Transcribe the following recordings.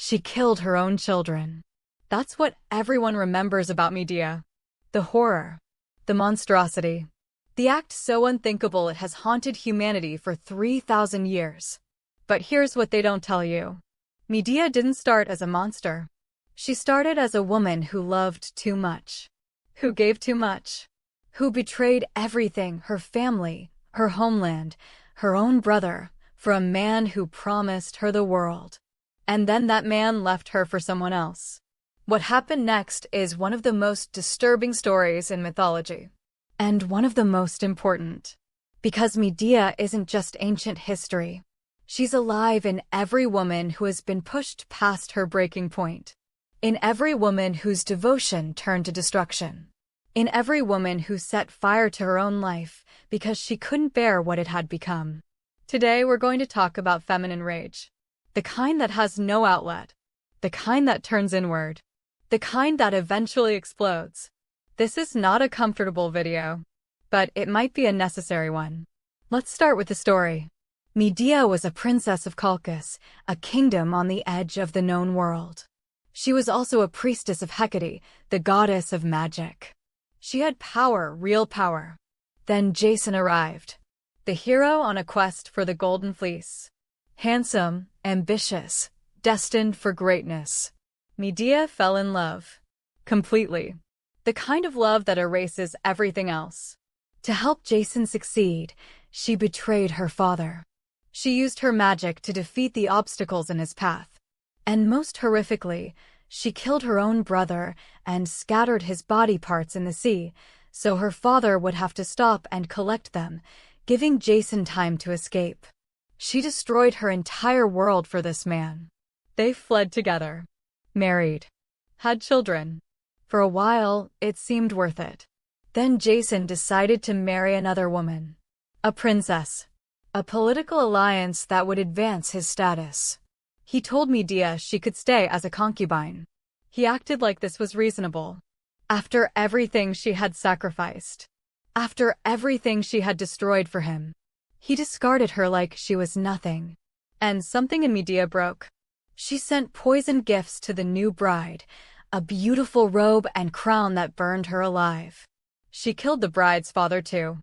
She killed her own children. That's what everyone remembers about Medea. The horror. The monstrosity. The act so unthinkable it has haunted humanity for 3,000 years. But here's what they don't tell you. Medea didn't start as a monster. She started as a woman who loved too much. Who gave too much. Who betrayed everything, her family, her homeland, her own brother, for a man who promised her the world. And then that man left her for someone else. What happened next is one of the most disturbing stories in mythology. And one of the most important. Because Medea isn't just ancient history. She's alive in every woman who has been pushed past her breaking point. In every woman whose devotion turned to destruction. In every woman who set fire to her own life because she couldn't bear what it had become. Today we're going to talk about feminine rage. The kind that has no outlet. The kind that turns inward. The kind that eventually explodes. This is not a comfortable video, but it might be a necessary one. Let's start with the story. Medea was a princess of Colchis, a kingdom on the edge of the known world. She was also a priestess of Hecate, the goddess of magic. She had power, real power. Then Jason arrived. The hero on a quest for the Golden Fleece. Handsome, ambitious, destined for greatness. Medea fell in love. Completely. The kind of love that erases everything else. To help Jason succeed, she betrayed her father. She used her magic to defeat the obstacles in his path. And most horrifically, she killed her own brother and scattered his body parts in the sea, so her father would have to stop and collect them, giving Jason time to escape. She destroyed her entire world for this man. They fled together. Married. Had children. For a while, it seemed worth it. Then Jason decided to marry another woman. A princess. A political alliance that would advance his status. He told Medea she could stay as a concubine. He acted like this was reasonable. After everything she had sacrificed. After everything she had destroyed for him. He discarded her like she was nothing. And something in Medea broke. She sent poisoned gifts to the new bride, a beautiful robe and crown that burned her alive. She killed the bride's father too.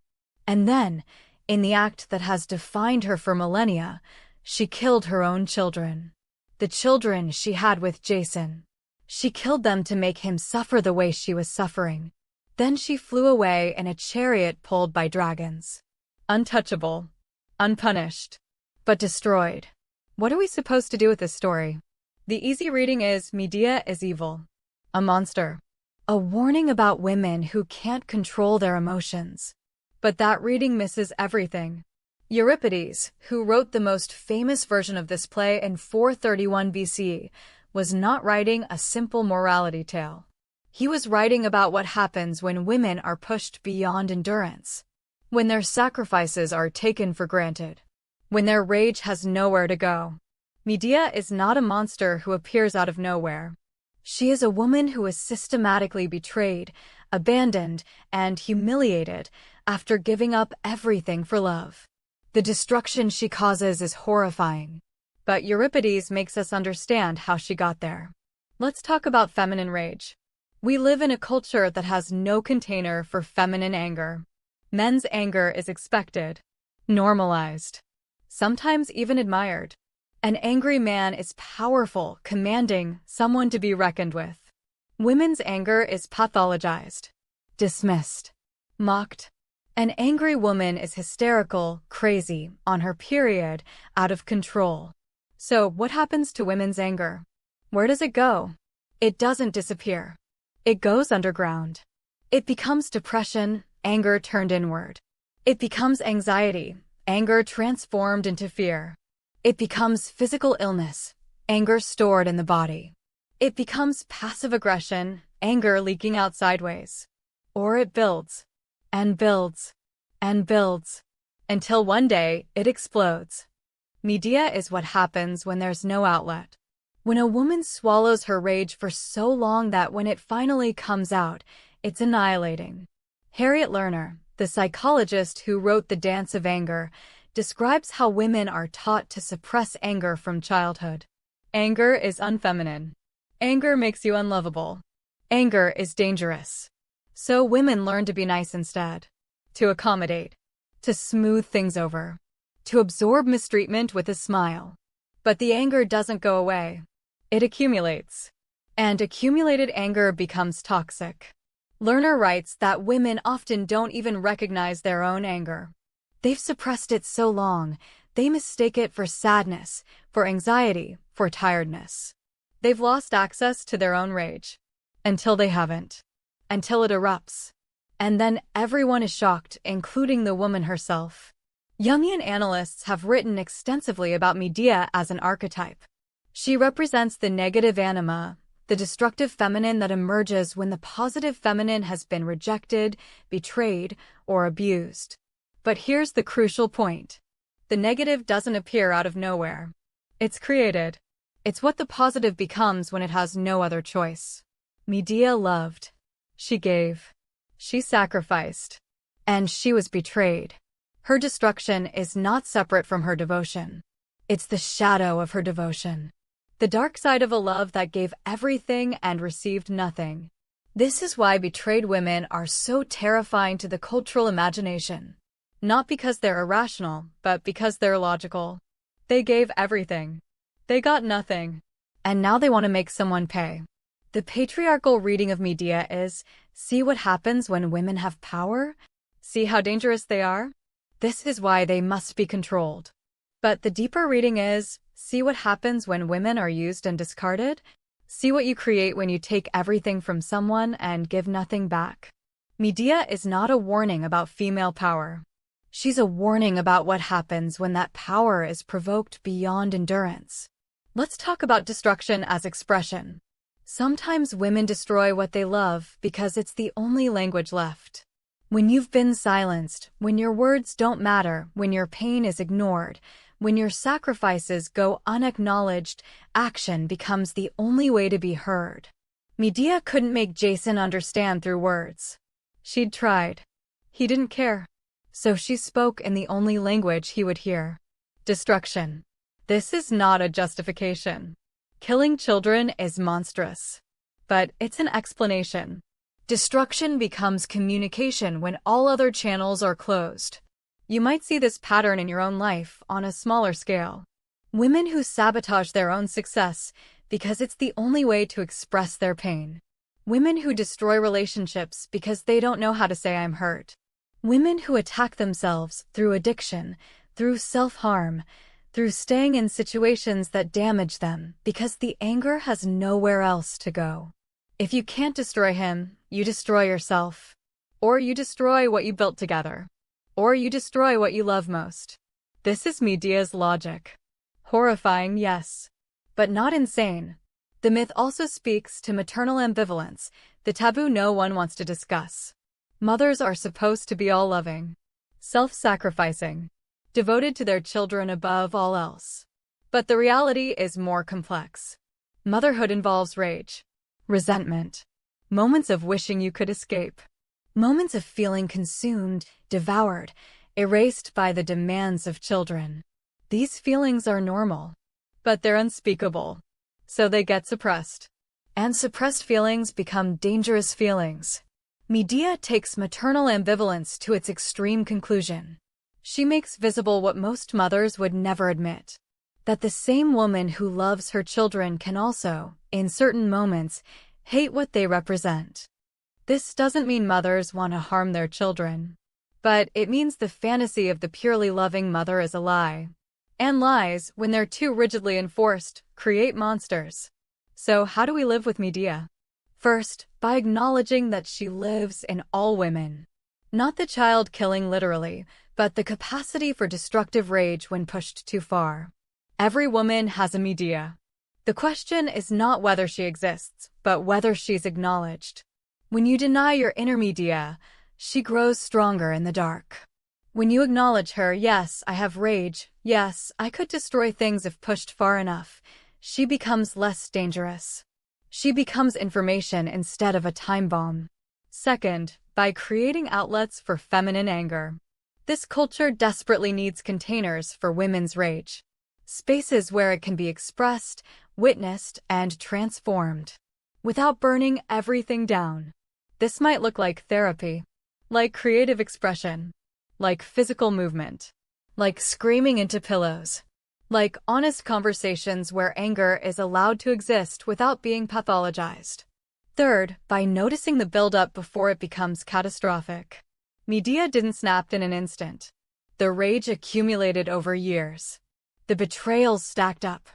And then, in the act that has defined her for millennia, she killed her own children. The children she had with Jason. She killed them to make him suffer the way she was suffering. Then she flew away in a chariot pulled by dragons. Untouchable. Unpunished. But destroyed. What are we supposed to do with this story? The easy reading is Medea is evil. A monster. A warning about women who can't control their emotions. But that reading misses everything. Euripides, who wrote the most famous version of this play in 431 BCE, was not writing a simple morality tale. He was writing about what happens when women are pushed beyond endurance. When their sacrifices are taken for granted. When their rage has nowhere to go. Medea is not a monster who appears out of nowhere. She is a woman who is systematically betrayed, abandoned, and humiliated after giving up everything for love. The destruction she causes is horrifying. But Euripides makes us understand how she got there. Let's talk about feminine rage. We live in a culture that has no container for feminine anger. Men's anger is expected, normalized, sometimes even admired. An angry man is powerful, commanding, someone to be reckoned with. Women's anger is pathologized, dismissed, mocked. An angry woman is hysterical, crazy, on her period, out of control. So what happens to women's anger? Where does it go? It doesn't disappear. It goes underground. It becomes depression, anger turned inward. It becomes anxiety, anger transformed into fear. It becomes physical illness, anger stored in the body. It becomes passive aggression, anger leaking out sideways. Or it builds, and builds, and builds, until one day it explodes. Medea is what happens when there's no outlet. When a woman swallows her rage for so long that when it finally comes out, it's annihilating. Harriet Lerner, the psychologist who wrote The Dance of Anger, describes how women are taught to suppress anger from childhood. Anger is unfeminine. Anger makes you unlovable. Anger is dangerous. So women learn to be nice instead. To accommodate. To smooth things over. To absorb mistreatment with a smile. But the anger doesn't go away. It accumulates. And accumulated anger becomes toxic. Lerner writes that women often don't even recognize their own anger. They've suppressed it so long, they mistake it for sadness, for anxiety, for tiredness. They've lost access to their own rage. Until they haven't. Until it erupts. And then everyone is shocked, including the woman herself. Jungian analysts have written extensively about Medea as an archetype. She represents the negative anima, the destructive feminine that emerges when the positive feminine has been rejected, betrayed, or abused. But here's the crucial point. The negative doesn't appear out of nowhere. It's created. It's what the positive becomes when it has no other choice. Medea loved. She gave. She sacrificed. And she was betrayed. Her destruction is not separate from her devotion. It's the shadow of her devotion. The dark side of a love that gave everything and received nothing. This is why betrayed women are so terrifying to the cultural imagination. Not because they're irrational, but because they're logical. They gave everything. They got nothing. And now they want to make someone pay. The patriarchal reading of Medea is, see what happens when women have power? See how dangerous they are? This is why they must be controlled. But the deeper reading is, see what happens when women are used and discarded? See what you create when you take everything from someone and give nothing back. Medea is not a warning about female power. She's a warning about what happens when that power is provoked beyond endurance. Let's talk about destruction as expression. Sometimes women destroy what they love because it's the only language left. When you've been silenced, when your words don't matter, when your pain is ignored, when your sacrifices go unacknowledged, action becomes the only way to be heard. Medea couldn't make Jason understand through words. She'd tried. He didn't care. So she spoke in the only language he would hear. Destruction. This is not a justification. Killing children is monstrous. But it's an explanation. Destruction becomes communication when all other channels are closed. You might see this pattern in your own life on a smaller scale. Women who sabotage their own success because it's the only way to express their pain. Women who destroy relationships because they don't know how to say I'm hurt. Women who attack themselves through addiction, through self-harm, through staying in situations that damage them because the anger has nowhere else to go. If you can't destroy him, you destroy yourself. Or you destroy what you built together. Or you destroy what you love most. This is Medea's logic. Horrifying, yes. But not insane. The myth also speaks to maternal ambivalence, the taboo no one wants to discuss. Mothers are supposed to be all-loving, self-sacrificing, devoted to their children above all else. But the reality is more complex. Motherhood involves rage, resentment, moments of wishing you could escape, moments of feeling consumed, devoured, erased by the demands of children. These feelings are normal, but they're unspeakable, so they get suppressed. And suppressed feelings become dangerous feelings. Medea takes maternal ambivalence to its extreme conclusion. She makes visible what most mothers would never admit. That the same woman who loves her children can also, in certain moments, hate what they represent. This doesn't mean mothers want to harm their children. But it means the fantasy of the purely loving mother is a lie. And lies, when they're too rigidly enforced, create monsters. So how do we live with Medea? First, by acknowledging that she lives in all women. Not the child killing literally, but the capacity for destructive rage when pushed too far. Every woman has a Medea. The question is not whether she exists, but whether she's acknowledged. When you deny your inner Medea, she grows stronger in the dark. When you acknowledge her, yes, I have rage, yes, I could destroy things if pushed far enough, she becomes less dangerous. She becomes information instead of a time bomb. Second, by creating outlets for feminine anger. This culture desperately needs containers for women's rage. Spaces where it can be expressed, witnessed, and transformed, without burning everything down. This might look like therapy, like creative expression, like physical movement, like screaming into pillows, like honest conversations where anger is allowed to exist without being pathologized. Third, by noticing the buildup before it becomes catastrophic. Medea didn't snap in an instant. The rage accumulated over years. The betrayals stacked up.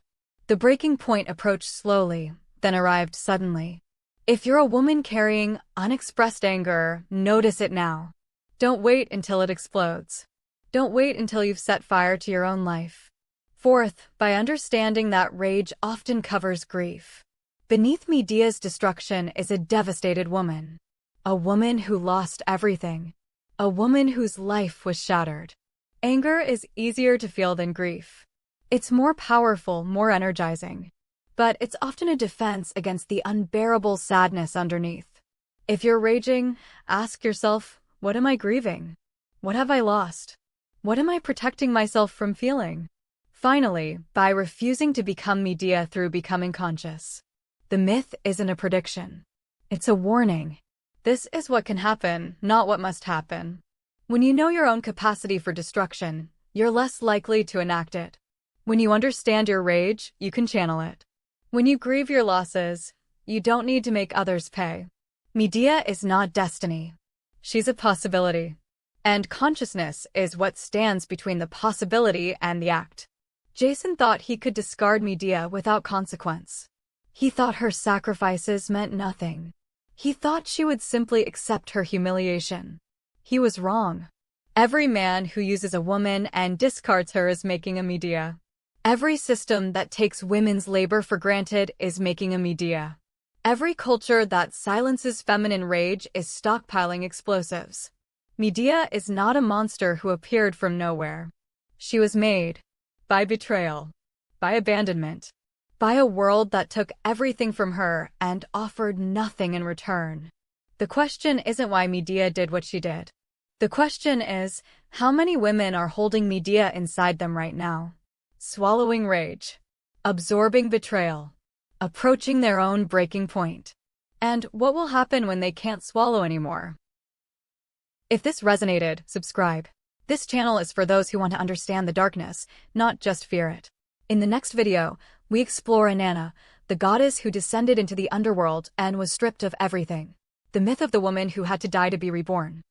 The breaking point approached slowly, then arrived suddenly. If you're a woman carrying unexpressed anger, notice it now. Don't wait until it explodes. Don't wait until you've set fire to your own life. Fourth, by understanding that rage often covers grief. Beneath Medea's destruction is a devastated woman. A woman who lost everything. A woman whose life was shattered. Anger is easier to feel than grief. It's more powerful, more energizing. But it's often a defense against the unbearable sadness underneath. If you're raging, ask yourself, what am I grieving? What have I lost? What am I protecting myself from feeling? Finally, by refusing to become Medea through becoming conscious. The myth isn't a prediction. It's a warning. This is what can happen, not what must happen. When you know your own capacity for destruction, you're less likely to enact it. When you understand your rage, you can channel it. When you grieve your losses, you don't need to make others pay. Medea is not destiny. She's a possibility. And consciousness is what stands between the possibility and the act. Jason thought he could discard Medea without consequence. He thought her sacrifices meant nothing. He thought she would simply accept her humiliation. He was wrong. Every man who uses a woman and discards her is making a Medea. Every system that takes women's labor for granted is making a Medea. Every culture that silences feminine rage is stockpiling explosives. Medea is not a monster who appeared from nowhere. She was made by betrayal, by abandonment, by a world that took everything from her and offered nothing in return. The question isn't why Medea did what she did. The question is, how many women are holding Medea inside them right now? Swallowing rage, absorbing betrayal, approaching their own breaking point. And what will happen when they can't swallow anymore? If this resonated, subscribe. This channel is for those who want to understand the darkness, not just fear it. In the next video, we explore Inanna, the goddess who descended into the underworld and was stripped of everything. The myth of the woman who had to die to be reborn.